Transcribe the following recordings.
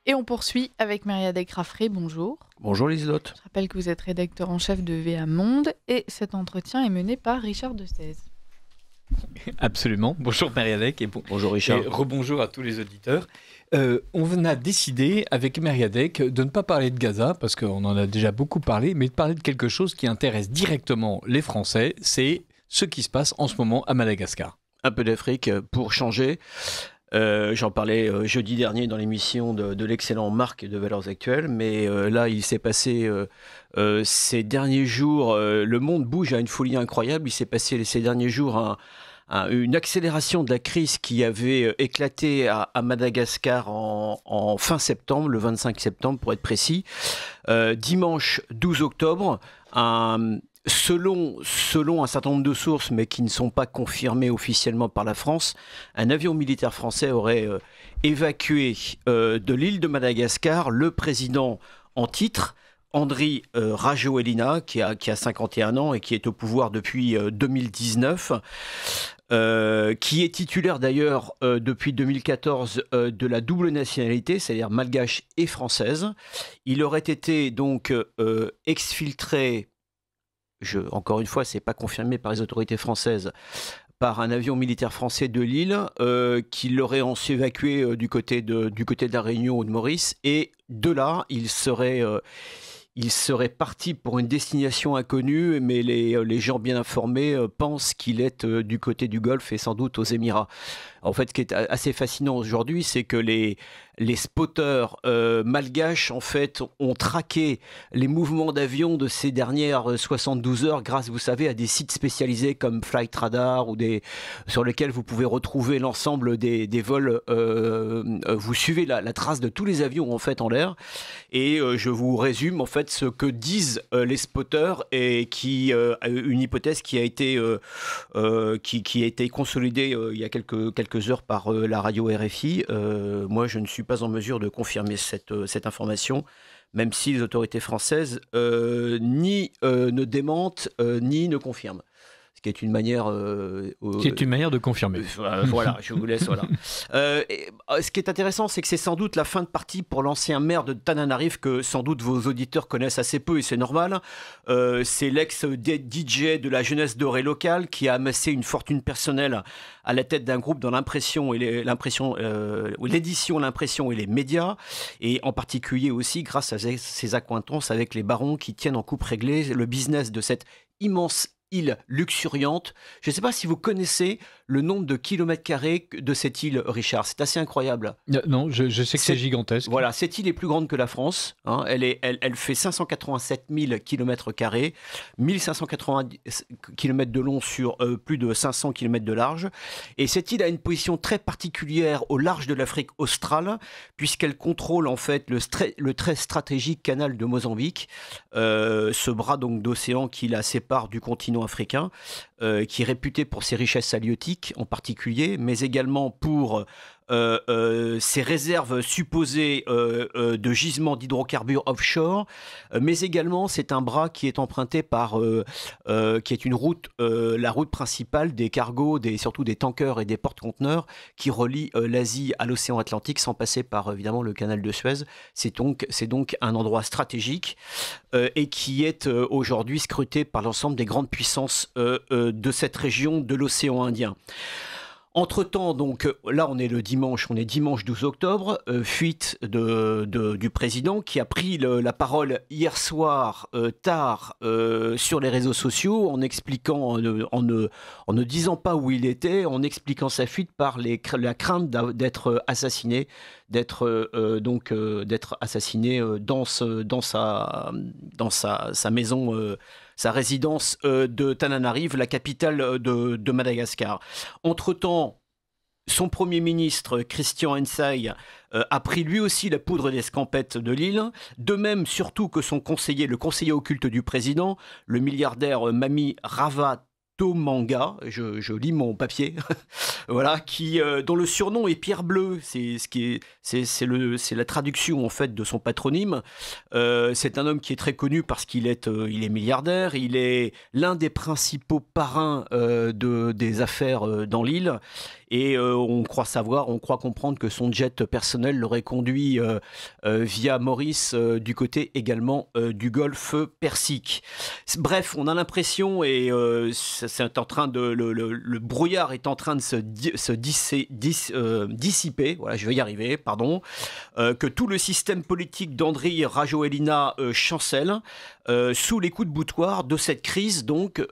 Et on poursuit avec Mériadec Raffray, bonjour. Bonjour Liselotte. Je rappelle que vous êtes rédacteur en chef de VA Monde et cet entretien est mené par Richard Destez. Absolument. Bonjour Mériadec et Bonjour Richard. rebonjour à tous les auditeurs. On a décidé avec Mériadec de ne pas parler de Gaza parce qu'on en a déjà beaucoup parlé, mais de parler de quelque chose qui intéresse directement les Français, c'est ce qui se passe en ce moment à Madagascar. Un peu d'Afrique pour changer. J'en parlais jeudi dernier dans l'émission de l'excellent Marc de Valeurs Actuelles, mais là il s'est passé ces derniers jours, le monde bouge à une folie incroyable. Il s'est passé ces derniers jours une accélération de la crise qui avait éclaté à Madagascar en fin septembre, le 25 septembre pour être précis. Dimanche 12 octobre, Selon un certain nombre de sources, mais qui ne sont pas confirmées officiellement par la France, un avion militaire français aurait évacué de l'île de Madagascar le président en titre, Andry Rajoelina, qui a 51 ans et qui est au pouvoir depuis 2019. Qui est titulaire d'ailleurs depuis 2014 de la double nationalité, c'est-à-dire malgache et française. Il aurait été donc exfiltré. Encore une fois, c'est pas confirmé par les autorités françaises, par un avion militaire français de Lille qui l'aurait ensuite évacué du côté de la Réunion ou de Maurice, et de là, il serait parti pour une destination inconnue, mais les gens bien informés pensent qu'il est du côté du Golfe et sans doute aux Émirats. En fait, ce qui est assez fascinant aujourd'hui, c'est que les spotters malgaches, en fait, ont traqué les mouvements d'avions de ces dernières 72 heures grâce, vous savez, à des sites spécialisés comme Flight Radar sur lesquels vous pouvez retrouver l'ensemble des vols. Vous suivez la trace de tous les avions, en fait, en l'air. Et je vous résume, en fait, ce que disent les spotters et une hypothèse qui a été consolidée il y a quelques heures par la radio RFI. Moi, je ne suis pas en mesure de confirmer cette information, même si les autorités françaises ni ne démentent, ni ne confirment. Ce qui est une manière... C'est une manière de confirmer. Voilà, je vous laisse. Voilà. Ce qui est intéressant, c'est que c'est sans doute la fin de partie pour l'ancien maire de Tananarive, que sans doute vos auditeurs connaissent assez peu, et c'est normal. C'est l'ex-DJ de la jeunesse dorée locale qui a amassé une fortune personnelle à la tête d'un groupe dans l'édition, l'impression et les médias, et en particulier aussi grâce à ses accointances avec les barons qui tiennent en coupe réglée le business de cette immense île luxuriante. Je ne sais pas si vous connaissez le nombre de kilomètres carrés de cette île, Richard. C'est assez incroyable. Non, je sais que c'est gigantesque. Voilà, cette île est plus grande que la France. Hein. Elle fait 587 000 kilomètres carrés, 1580 kilomètres de long sur plus de 500 kilomètres de large. Et cette île a une position très particulière au large de l'Afrique australe, puisqu'elle contrôle en fait le très stratégique canal de Mozambique, ce bras donc d'océan qui la sépare du continent africain, qui est réputé pour ses richesses halieutiques en particulier, mais également pour ses réserves supposées de gisements d'hydrocarbures offshore, mais également c'est un bras qui est emprunté qui est une route, la route principale des cargos, surtout des tankers et des porte-conteneurs qui relient l'Asie à l'océan Atlantique sans passer par évidemment le canal de Suez. C'est donc un endroit stratégique et qui est aujourd'hui scruté par l'ensemble des grandes puissances de cette région de l'océan Indien. Entre-temps, donc, là, on est dimanche 12 octobre, fuite du président qui a pris la parole hier soir tard sur les réseaux sociaux en expliquant, en ne disant pas où il était, en expliquant sa fuite par la crainte d'être assassiné, d'être assassiné dans sa maison, sa résidence de Tananarive, la capitale de Madagascar. Entre-temps, son Premier ministre, Christian Hensay, a pris lui aussi la poudre d'escampette de l'île, de même surtout que son conseiller, le conseiller occulte du président, le milliardaire Mami Ravatomanga, je lis mon papier, voilà, dont le surnom est Pierre Bleu, c'est la traduction en fait de son patronyme. C'est un homme qui est très connu parce qu'il est milliardaire, il est l'un des principaux parrains des affaires dans l'île, et on croit comprendre que son jet personnel l'aurait conduit via Maurice du côté également du golfe Persique. Bref, on a l'impression, et c'est en train de le brouillard est en train de se dissiper, voilà, je vais y arriver, pardon, que tout le système politique d'Andry Rajoelina chancelle sous les coups de boutoir de cette crise donc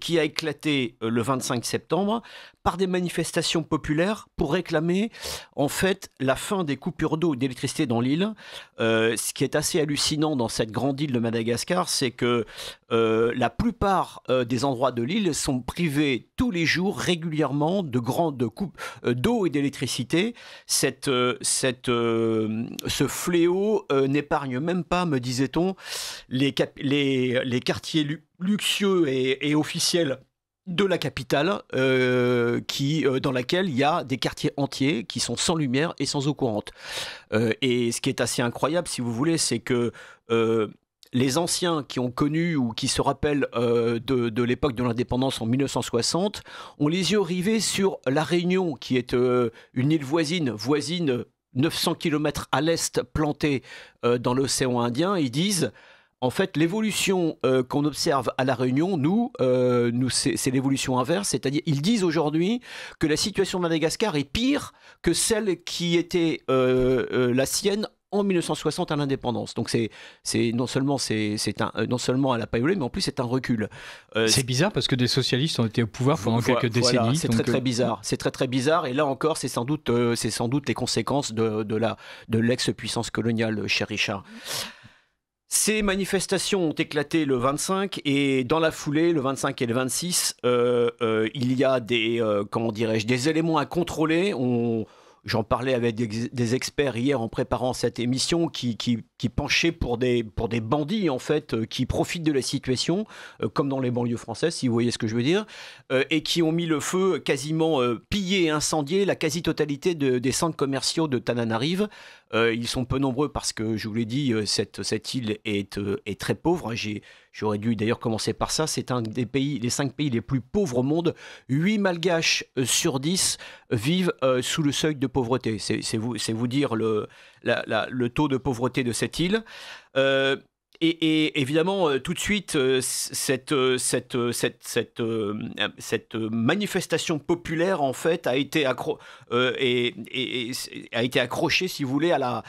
qui a éclaté le 25 septembre par des manifestations populaires pour réclamer en fait la fin des coupures d'eau et d'électricité dans l'île. Ce qui est assez hallucinant dans cette grande île de Madagascar, c'est que la plupart des endroits de l'île sont privés tous les jours régulièrement de grandes coupes d'eau et d'électricité. Ce fléau n'épargne même pas, me disait-on, les quartiers luxueux et officiels de la capitale, dans laquelle il y a des quartiers entiers qui sont sans lumière et sans eau courante. Et ce qui est assez incroyable, si vous voulez, c'est que les anciens qui ont connu ou qui se rappellent de l'époque de l'indépendance en 1960 ont les yeux rivés sur La Réunion, qui est une île voisine 900 km à l'est, plantée dans l'océan Indien. Ils disent... En fait, l'évolution qu'on observe à La Réunion, nous c'est l'évolution inverse. C'est-à-dire, ils disent aujourd'hui que la situation de Madagascar est pire que celle qui était la sienne en 1960 à l'indépendance. Donc non seulement elle n'a pas évolué, mais en plus c'est un recul. C'est bizarre parce que des socialistes ont été au pouvoir pendant quelques décennies. Voilà, c'est très bizarre. C'est très bizarre. Et là encore, c'est sans doute les conséquences de l'ex-puissance coloniale, cher Richard. Ces manifestations ont éclaté le 25 et dans la foulée, le 25 et le 26, il y a des éléments à contrôler. J'en parlais avec des experts hier en préparant cette émission qui penchaient pour des bandits en fait qui profitent de la situation, comme dans les banlieues françaises, si vous voyez ce que je veux dire, et qui ont mis le feu, quasiment pillé et incendié la quasi-totalité des centres commerciaux de Tananarive. Ils sont peu nombreux parce que, je vous l'ai dit, cette île est très pauvre. J'aurais dû d'ailleurs commencer par ça. C'est un des pays, les 5 pays les plus pauvres au monde. 8 Malgaches sur 10 vivent sous le seuil de pauvreté. C'est vous dire le taux de pauvreté de cette île. Et évidemment, tout de suite, cette manifestation populaire, en fait, a été accrochée, si vous voulez, à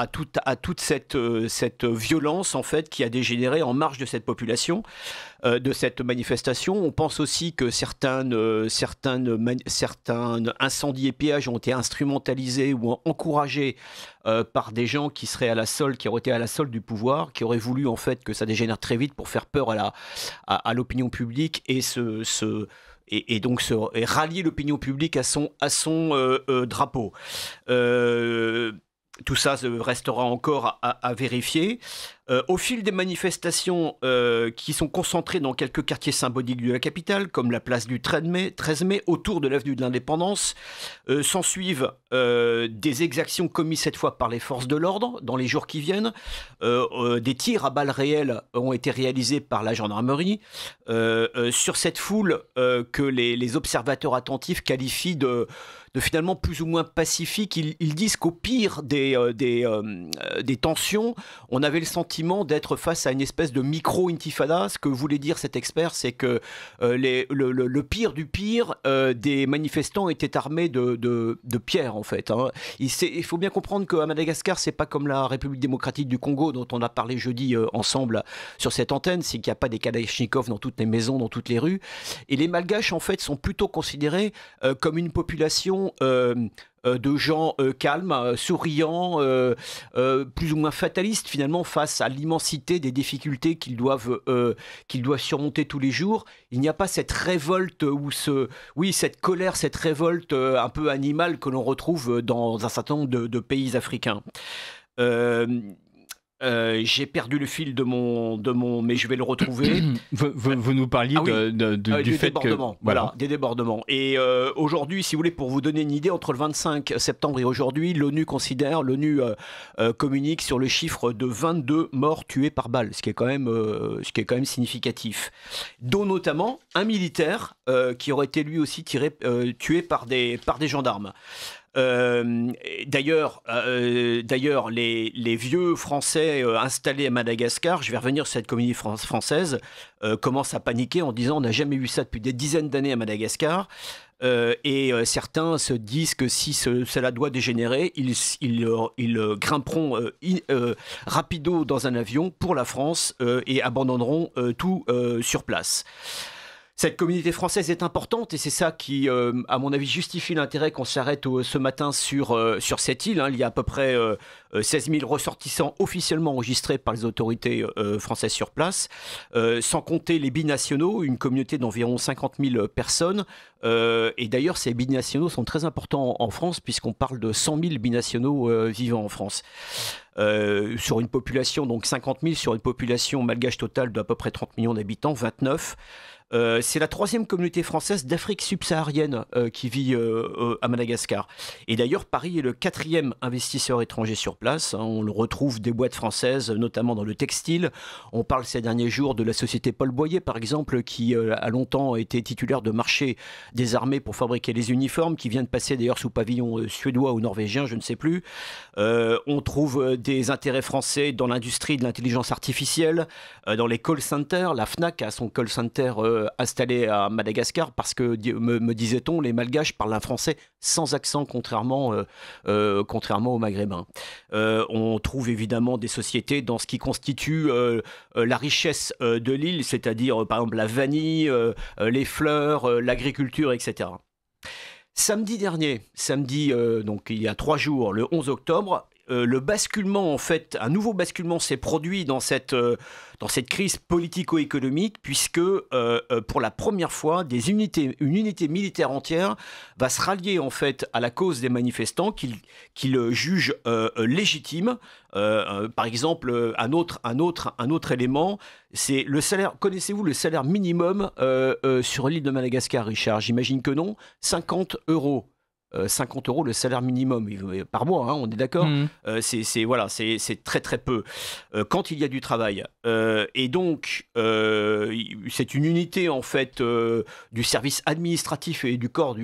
toute cette violence, en fait, qui a dégénéré en marge de cette population, de cette manifestation. On pense aussi que certains incendies et pillages ont été instrumentalisés ou encouragés par des gens qui auraient été à la solde du pouvoir, qui auraient voulu en fait que ça dégénère très vite pour faire peur à l'opinion publique et donc rallier l'opinion publique à son drapeau. Tout ça restera encore à vérifier. Au fil des manifestations qui sont concentrées dans quelques quartiers symboliques de la capitale, comme la place du 13 mai, autour de l'avenue de l'Indépendance, s'ensuivent des exactions commises cette fois par les forces de l'ordre dans les jours qui viennent. Des tirs à balles réelles ont été réalisés par la gendarmerie sur cette foule que les observateurs attentifs qualifient de finalement plus ou moins pacifique. Ils disent qu'au pire des tensions, on avait le sentiment d'être face à une espèce de micro-intifada. Ce que voulait dire cet expert, c'est que le pire du pire des manifestants étaient armés de pierres, en fait. Hein. Il faut bien comprendre qu'à Madagascar, c'est pas comme la République démocratique du Congo, dont on a parlé jeudi ensemble sur cette antenne, c'est qu'il n'y a pas des kalachnikovs dans toutes les maisons, dans toutes les rues. Et les Malgaches, en fait, sont plutôt considérés comme une population de gens calmes, souriants, plus ou moins fatalistes finalement face à l'immensité des difficultés qu'ils doivent surmonter tous les jours. Il n'y a pas cette révolte cette colère, cette révolte un peu animale que l'on retrouve dans un certain nombre de pays africains. J'ai perdu le fil de mon, mais je vais le retrouver. Vous nous parliez du fait débordement, que... Voilà, des débordements. Et aujourd'hui, si vous voulez, pour vous donner une idée, entre le 25 septembre et aujourd'hui, l'ONU communique sur le chiffre de 22 morts tués par balle, ce qui est quand même significatif. Dont notamment un militaire qui aurait été lui aussi tué par des gendarmes. D'ailleurs, les vieux Français installés à Madagascar, je vais revenir sur cette communauté française, commencent à paniquer en disant on n'a jamais vu ça depuis des dizaines d'années à Madagascar. Et certains se disent que si cela doit dégénérer, ils grimperont rapido dans un avion pour la France et abandonneront tout sur place. Cette communauté française est importante et c'est ça qui, à mon avis, justifie l'intérêt qu'on s'arrête ce matin sur cette île. Il y a à peu près 16 000 ressortissants officiellement enregistrés par les autorités françaises sur place, sans compter les binationaux, une communauté d'environ 50 000 personnes. Et d'ailleurs, ces binationaux sont très importants en France puisqu'on parle de 100 000 binationaux vivant en France. Sur une population, donc 50 000, sur une population malgache totale d'à peu près 30 millions d'habitants, 29. C'est la troisième communauté française d'Afrique subsaharienne qui vit à Madagascar. Et d'ailleurs, Paris est le quatrième investisseur étranger sur place. On le retrouve des boîtes françaises, notamment dans le textile. On parle ces derniers jours de la société Paul Boyer, par exemple, qui a longtemps été titulaire de marché des armées pour fabriquer les uniformes, qui vient de passer d'ailleurs sous pavillon suédois ou norvégien, je ne sais plus. On trouve des intérêts français dans l'industrie de l'intelligence artificielle, dans les call centers. La FNAC a son call center installé à Madagascar parce que, me disait-on, les Malgaches parlent un français sans accent, contrairement aux Maghrébins. On trouve évidemment des sociétés dans ce qui constitue la richesse de l'île, c'est-à-dire par exemple la vanille, les fleurs, l'agriculture, etc. Samedi dernier, donc il y a 3 jours, le 11 octobre, le basculement, en fait, un nouveau basculement s'est produit dans cette crise politico-économique, puisque pour la première fois, une unité militaire entière va se rallier en fait à la cause des manifestants qu'ils jugent légitime. Par exemple, un autre élément, c'est le salaire. Connaissez-vous le salaire minimum sur l'île de Madagascar, Richard? J'imagine que non. 50 €. 50 € le salaire minimum par mois, on est d'accord. C'est très très peu quand il y a du travail. Et donc c'est une unité en fait du service administratif et du corps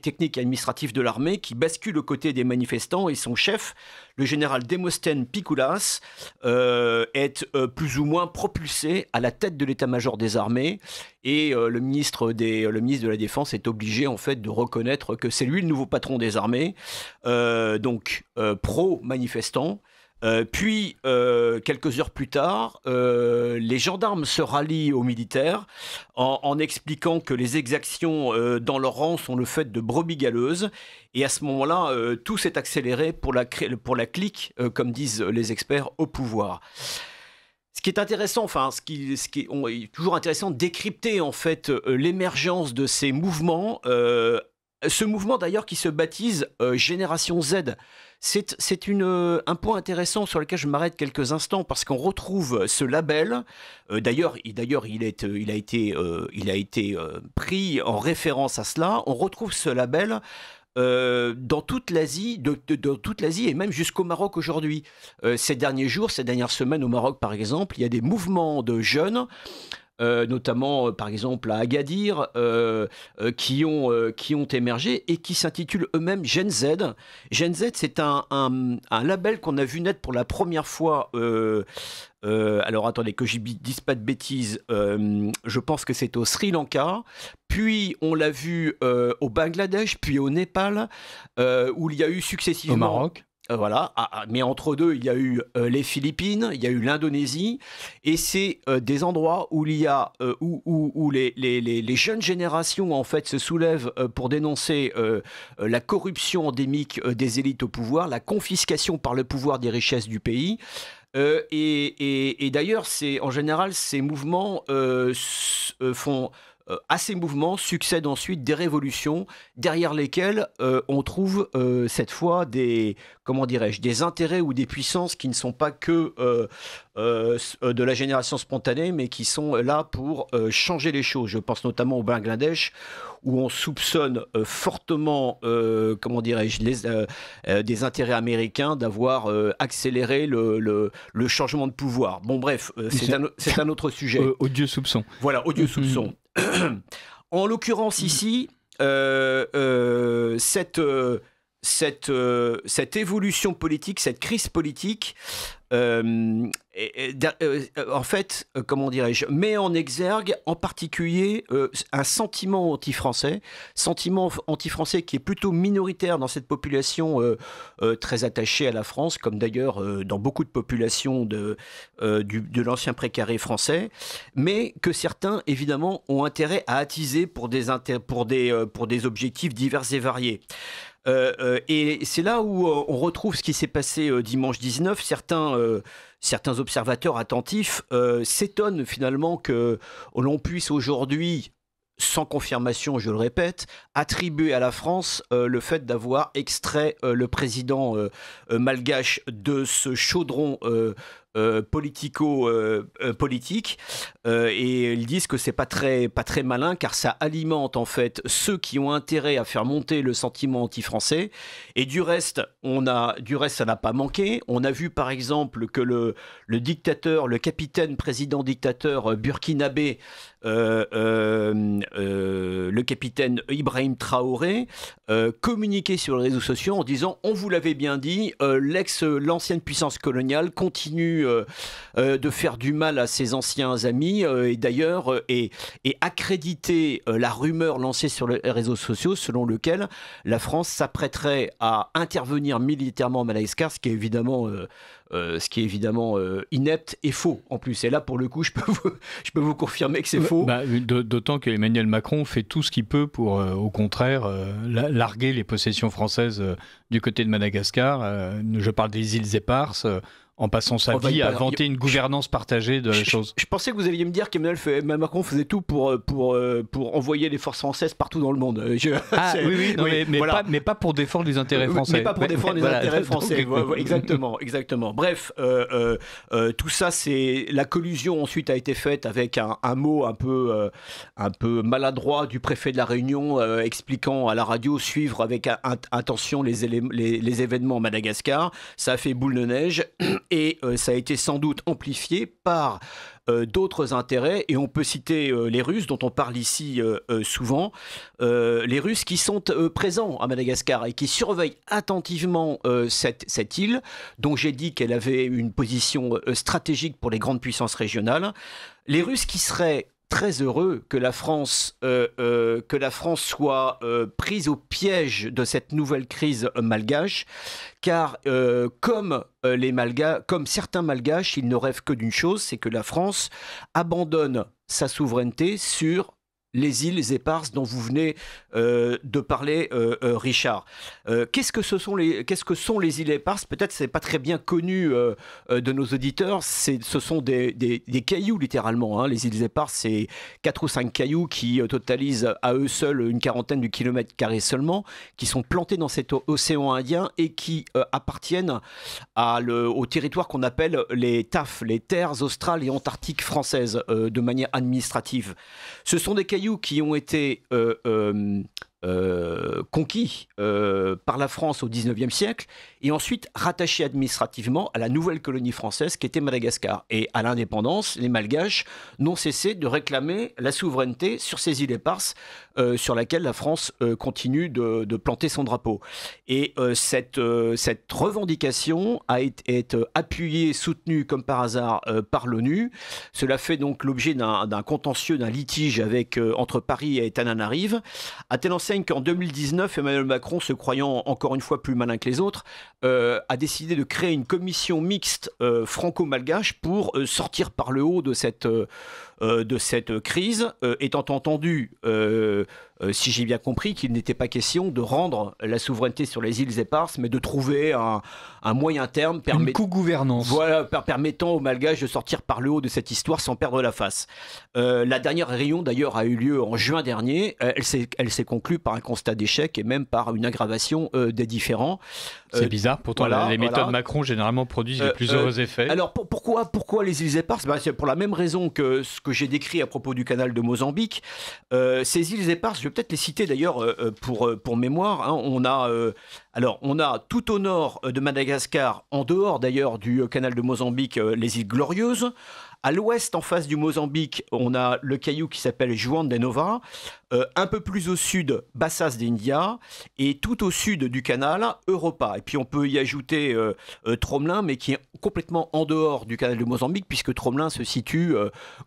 technique et administratif de l'armée qui bascule aux côtés des manifestants, et son chef, le général Demosthène Pikoulas, est plus ou moins propulsé à la tête de l'état-major des armées, et le ministre de la Défense est obligé en fait de reconnaître que c'est lui le nouveau patron des armées, donc pro-manifestant. Puis, quelques heures plus tard, les gendarmes se rallient aux militaires en expliquant que les exactions dans leur rang sont le fait de brebis galeuses. Et à ce moment-là, tout s'est accéléré pour la clique, comme disent les experts, au pouvoir. Ce qui est intéressant, est toujours intéressant de décrypter en fait l'émergence de ces mouvements. Ce mouvement d'ailleurs qui se baptise Génération Z. C'est un point intéressant sur lequel je m'arrête quelques instants, parce qu'on retrouve ce label. D'ailleurs, il a été pris en référence à cela. On retrouve ce label dans toute l'Asie, toute l'Asie, et même jusqu'au Maroc aujourd'hui. Ces dernières semaines au Maroc par exemple, il y a des mouvements de jeunes, notamment par exemple à Agadir, qui ont émergé et qui s'intitulent eux-mêmes Gen Z. Gen Z, c'est un label qu'on a vu naître pour la première fois. Alors attendez que je dise pas de bêtises, je pense que c'est au Sri Lanka, puis on l'a vu au Bangladesh, puis au Népal, où il y a eu successivement... Au Maroc. Voilà, mais entre deux, il y a eu les Philippines, il y a eu l'Indonésie, et c'est des endroits où il y a où les jeunes générations en fait se soulèvent pour dénoncer la corruption endémique des élites au pouvoir, la confiscation par le pouvoir des richesses du pays. Et d'ailleurs, en général, ces mouvements à ces mouvements succèdent ensuite des révolutions derrière lesquelles on trouve cette fois des intérêts ou des puissances qui ne sont pas que de la génération spontanée, mais qui sont là pour changer les choses. Je pense notamment au Bangladesh, où on soupçonne fortement des intérêts américains d'avoir accéléré le changement de pouvoir. Bon bref, c'est un autre sujet. Odieux soupçon. Voilà, odieux soupçon. En l'occurrence ici, cette évolution politique, cette crise politique, en fait, met en exergue en particulier un sentiment anti-français qui est plutôt minoritaire dans cette population très attachée à la France, comme d'ailleurs dans beaucoup de populations de l'ancien précaré français, mais que certains, évidemment, ont intérêt à attiser pour des objectifs divers et variés. Et c'est là où on retrouve ce qui s'est passé dimanche 19. Certains observateurs attentifs s'étonnent finalement que l'on puisse aujourd'hui, sans confirmation, je le répète, attribuer à la France le fait d'avoir extrait le président malgache de ce chaudron politico-politique, et ils disent que c'est pas très malin, car ça alimente en fait ceux qui ont intérêt à faire monter le sentiment anti-français. Et du reste, ça n'a pas manqué. On a vu par exemple que le capitaine président dictateur burkinabé, le capitaine Ibrahim Traoré, communiquait sur les réseaux sociaux en disant: on vous l'avait bien dit, l'ancienne puissance coloniale continue de faire du mal à ses anciens amis, et d'ailleurs et accréditer la rumeur lancée sur les réseaux sociaux selon lequel la France s'apprêterait à intervenir militairement à Madagascar, ce qui est évidemment inepte et faux en plus. Et là, pour le coup, je peux vous confirmer que c'est faux. D'autant que Emmanuel Macron fait tout ce qu'il peut pour, au contraire, larguer les possessions françaises du côté de Madagascar. Je parle des îles Éparses. En passant sa vie à vanter une gouvernance partagée de la chose. Je pensais que vous alliez me dire qu'Emmanuel Macron faisait tout pour envoyer les forces françaises partout dans le monde. Mais pas pour défendre les intérêts français. Mais pas pour défendre les intérêts français. Exactement. Bref, tout ça, c'est la collusion ensuite a été faite avec un mot un peu maladroit du préfet de la Réunion, expliquant à la radio suivre avec attention les événements à Madagascar. Ça a fait boule de neige. Et ça a été sans doute amplifié par d'autres intérêts, et on peut citer les Russes dont on parle ici souvent, les Russes qui sont présents à Madagascar et qui surveillent attentivement cette île, dont j'ai dit qu'elle avait une position stratégique pour les grandes puissances régionales. Les Russes qui seraient très heureux que la France soit prise au piège de cette nouvelle crise malgache, car comme certains Malgaches, ils ne rêvent que d'une chose, c'est que la France abandonne sa souveraineté sur les îles Éparses dont vous venez de parler, Richard. Qu'est-ce que sont les îles Éparses ? Peut-être c'est pas très bien connu de nos auditeurs. Ce sont des cailloux littéralement. Les îles Éparses, c'est 4 ou 5 cailloux qui totalisent à eux seuls une quarantaine de kilomètres carrés seulement, qui sont plantés dans cet océan Indien et qui appartiennent au territoire qu'on appelle les TAF, les terres australes et antarctiques françaises, de manière administrative. Ce sont des cailloux qui ont été conquis par la France au XIXe siècle et ensuite rattachés administrativement à la nouvelle colonie française qui était Madagascar. Et à l'indépendance, les Malgaches n'ont cessé de réclamer la souveraineté sur ces îles éparses sur laquelle la France continue de planter son drapeau. Et cette revendication a été appuyée, soutenue comme par hasard par l'ONU. Cela fait donc l'objet d'un contentieux, d'un litige entre Paris et Tananarive, à telle enseigne qu'en 2019, Emmanuel Macron, se croyant encore une fois plus malin que les autres, a décidé de créer une commission mixte franco-malgache pour sortir par le haut de cette crise, étant entendu si j'ai bien compris, qu'il n'était pas question de rendre la souveraineté sur les îles éparses, mais de trouver un moyen terme une co-gouvernance. Voilà, permettant aux Malgaches de sortir par le haut de cette histoire sans perdre la face. La dernière réunion, d'ailleurs, a eu lieu en juin dernier. Elle s'est conclue par un constat d'échec et même par une aggravation des différends. C'est bizarre, pourtant les méthodes Macron généralement produisent les plus heureux effets. Alors pourquoi les îles éparses? C'est pour la même raison que ce que j'ai décrit à propos du canal de Mozambique. Ces îles éparses, je vais peut-être les citer d'ailleurs pour mémoire. Hein. On a tout au nord de Madagascar, en dehors d'ailleurs du canal de Mozambique, les îles Glorieuses. À l'ouest, en face du Mozambique, on a le caillou qui s'appelle Juan de Nova. Un peu plus au sud, Bassas d'India. Et tout au sud du canal, Europa. Et puis on peut y ajouter Tromelin, mais qui est complètement en dehors du canal de Mozambique, puisque Tromelin se situe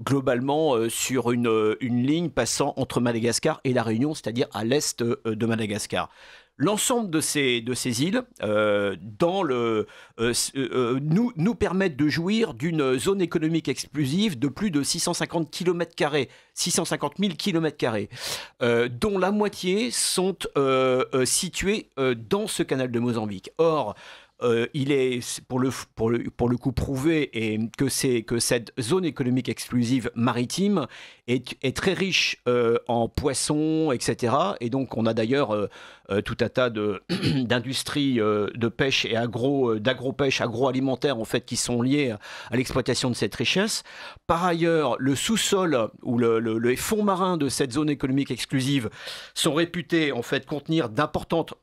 globalement sur une ligne passant entre Madagascar et La Réunion, c'est-à-dire à l'est de Madagascar. L'ensemble de ces îles nous permettent de jouir d'une zone économique exclusive de plus de 650 km², 650 000 km², dont la moitié sont situées dans ce canal de Mozambique. Or, il est pour le coup prouvé que cette zone économique exclusive maritime est très riche en poissons, etc. Et donc on a d'ailleurs tout un tas d'industries de pêche et d'agro-pêche, agroalimentaire en fait, qui sont liées à l'exploitation de cette richesse. Par ailleurs, le sous-sol ou les fonds marins de cette zone économique exclusive sont réputés en fait contenir d'importantes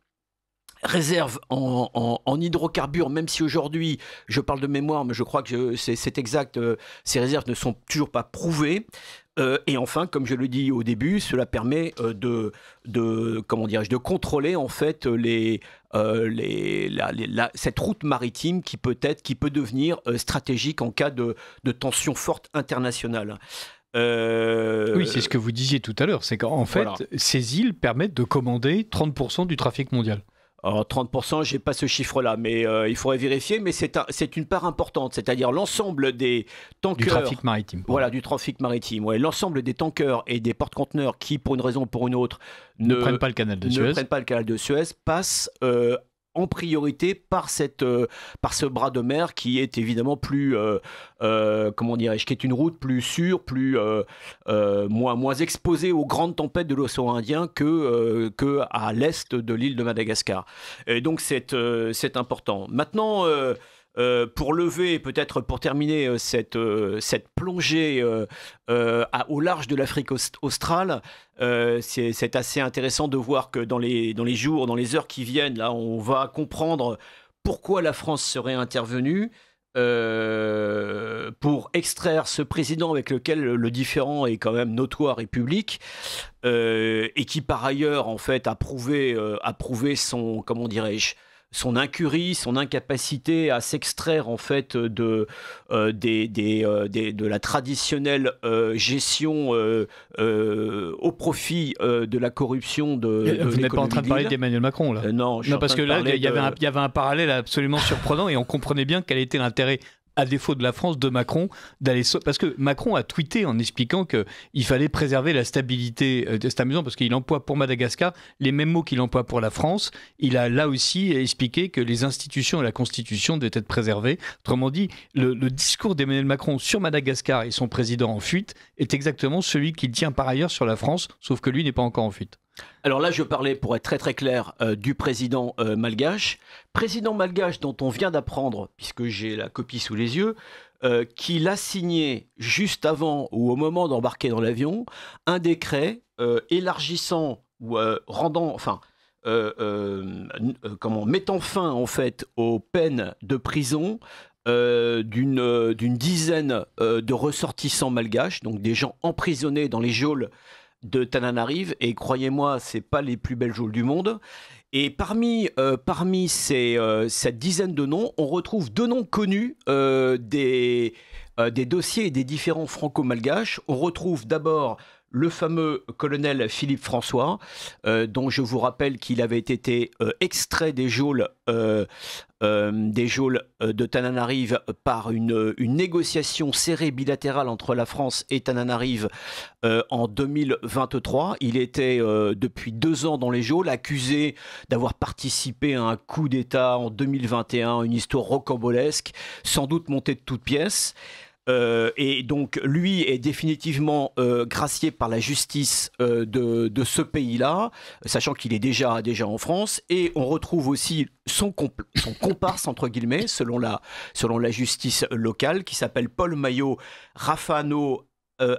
réserves en hydrocarbures, même si aujourd'hui, je parle de mémoire, mais je crois que c'est exact, ces réserves ne sont toujours pas prouvées. Et enfin, comme je le dis au début, cela permet de contrôler en fait cette route maritime qui peut devenir stratégique en cas de tension forte internationale. Oui, c'est ce que vous disiez tout à l'heure, c'est qu'en fait, ces îles permettent de commander 30% du trafic mondial. Alors 30%, je n'ai pas ce chiffre-là, mais il faudrait vérifier, mais c'est une part importante, c'est-à-dire l'ensemble des tankers... Du trafic maritime. Voilà, du trafic maritime. Ouais. L'ensemble des tankers et des porte-conteneurs qui, pour une raison ou pour une autre, ne prennent pas le canal de Suez, passent en priorité par ce bras de mer qui est évidemment plus, qui est une route plus sûre, moins exposée aux grandes tempêtes de l'océan Indien que à l'est de l'île de Madagascar. Et donc c'est important. Maintenant, pour lever, peut-être pour terminer cette plongée au large de l'Afrique australe, c'est assez intéressant de voir que dans les heures qui viennent, là, on va comprendre pourquoi la France serait intervenue pour extraire ce président avec lequel le différend est quand même notoire et public, et qui par ailleurs en fait a prouvé son, comment dirais-je, son incurie, son incapacité à s'extraire en fait de la traditionnelle gestion au profit de la corruption de Vous n'êtes pas en train de parler d'Emmanuel Macron là? Non, parce que là il y avait un parallèle absolument surprenant et on comprenait bien quel était l'intérêt, à défaut de la France, de Macron, d'aller... Parce que Macron a tweeté en expliquant qu'il fallait préserver la stabilité. C'est amusant parce qu'il emploie pour Madagascar les mêmes mots qu'il emploie pour la France. Il a là aussi expliqué que les institutions et la Constitution devaient être préservées. Autrement dit, le discours d'Emmanuel Macron sur Madagascar et son président en fuite est exactement celui qu'il tient par ailleurs sur la France, sauf que lui n'est pas encore en fuite. Alors là, je parlais, pour être très très clair, du président malgache. Président malgache dont on vient d'apprendre, puisque j'ai la copie sous les yeux, qu'il a signé juste avant ou au moment d'embarquer dans l'avion un décret élargissant ou mettant fin en fait aux peines de prison d'une dizaine de ressortissants malgaches, donc des gens emprisonnés dans les geôles de Tananarive, et croyez-moi, c'est pas les plus belles geôles du monde. Et parmi cette dizaine de noms, on retrouve deux noms connus des dossiers et des différents franco-malgaches. On retrouve d'abord le fameux colonel Philippe François, dont je vous rappelle qu'il avait été extrait des geôles de Tananarive par une négociation serrée bilatérale entre la France et Tananarive en 2023. Il était depuis 2 ans dans les geôles, accusé d'avoir participé à un coup d'État en 2021, une histoire rocambolesque, sans doute montée de toutes pièces. Et donc lui est définitivement gracié par la justice de ce pays-là, sachant qu'il est déjà en France. Et on retrouve aussi son comparse, entre guillemets, selon la justice locale, qui s'appelle Paul Maillot Rafano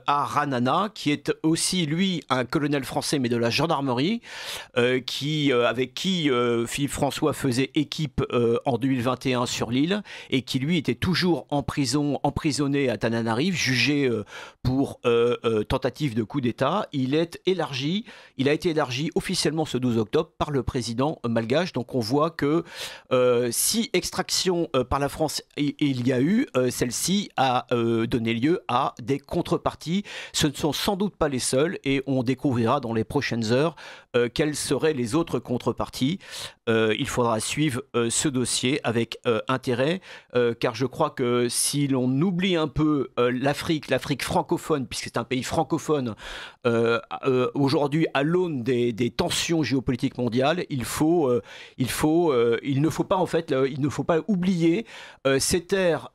Aranana, qui est aussi, lui, un colonel français, mais de la gendarmerie, avec qui Philippe François faisait équipe en 2021 sur l'île, et qui, lui, était toujours emprisonné à Tananarive, jugé pour tentative de coup d'État. Il a été élargi officiellement ce 12 octobre par le président malgache. Donc on voit que si extraction par la France il y a eu, celle-ci a donné lieu à des contreparties. Ce ne sont sans doute pas les seuls, et on découvrira dans les prochaines heures quelles seraient les autres contreparties. Il faudra suivre ce dossier avec intérêt, car je crois que si l'on oublie un peu l'Afrique francophone, puisque c'est un pays francophone, aujourd'hui à l'aune des tensions géopolitiques mondiales, il ne faut pas oublier ces terres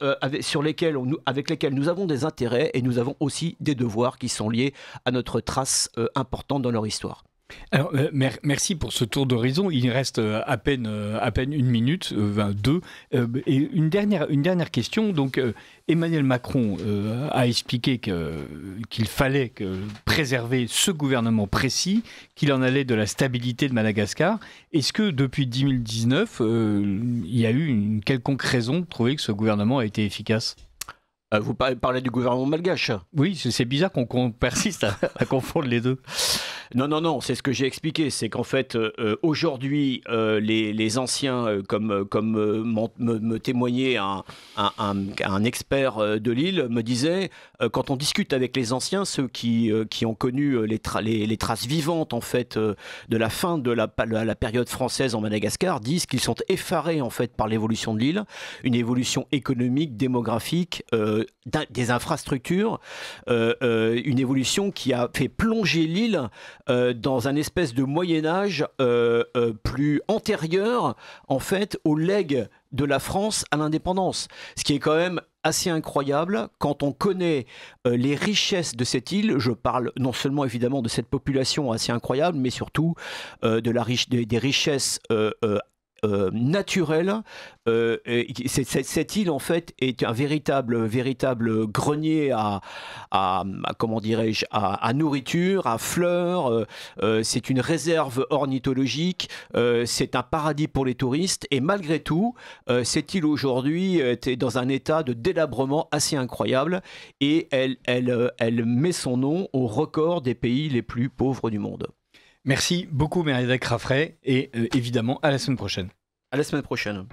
avec lesquelles nous avons des intérêts, et nous avons aussi des devoirs qui sont liés à notre trace importante dans leur histoire. Alors, merci pour ce tour d'horizon. Il reste à peine 1 minute, 2. Et une dernière question. Donc, Emmanuel Macron a expliqué qu'il fallait préserver ce gouvernement précis, qu'il en allait de la stabilité de Madagascar. Est-ce que depuis 2019, il y a eu une quelconque raison de trouver que ce gouvernement a été efficace ? Vous parlez du gouvernement malgache? Oui, c'est bizarre qu'on persiste à confondre les deux. Non, c'est ce que j'ai expliqué, c'est qu'en fait, aujourd'hui, les anciens, comme me témoignait un expert de l'île, me disait, quand on discute avec les anciens, ceux qui ont connu les traces vivantes, en fait, de la fin de la période française en Madagascar, disent qu'ils sont effarés, en fait, par l'évolution de l'île, une évolution économique, démographique, des infrastructures, une évolution qui a fait plonger l'île dans un espèce de Moyen-Âge plus antérieur, en fait, au legs de la France à l'indépendance. Ce qui est quand même assez incroyable quand on connaît les richesses de cette île. Je parle non seulement évidemment de cette population assez incroyable, mais surtout des richesses naturelle. Cette île, en fait, est un véritable grenier comment dirais-je, à nourriture, à fleurs. C'est une réserve ornithologique. C'est un paradis pour les touristes. Et malgré tout, cette île aujourd'hui est dans un état de délabrement assez incroyable. Et elle met son nom au record des pays les plus pauvres du monde. Merci beaucoup, Mériadec Raffray, et évidemment, à la semaine prochaine. À la semaine prochaine.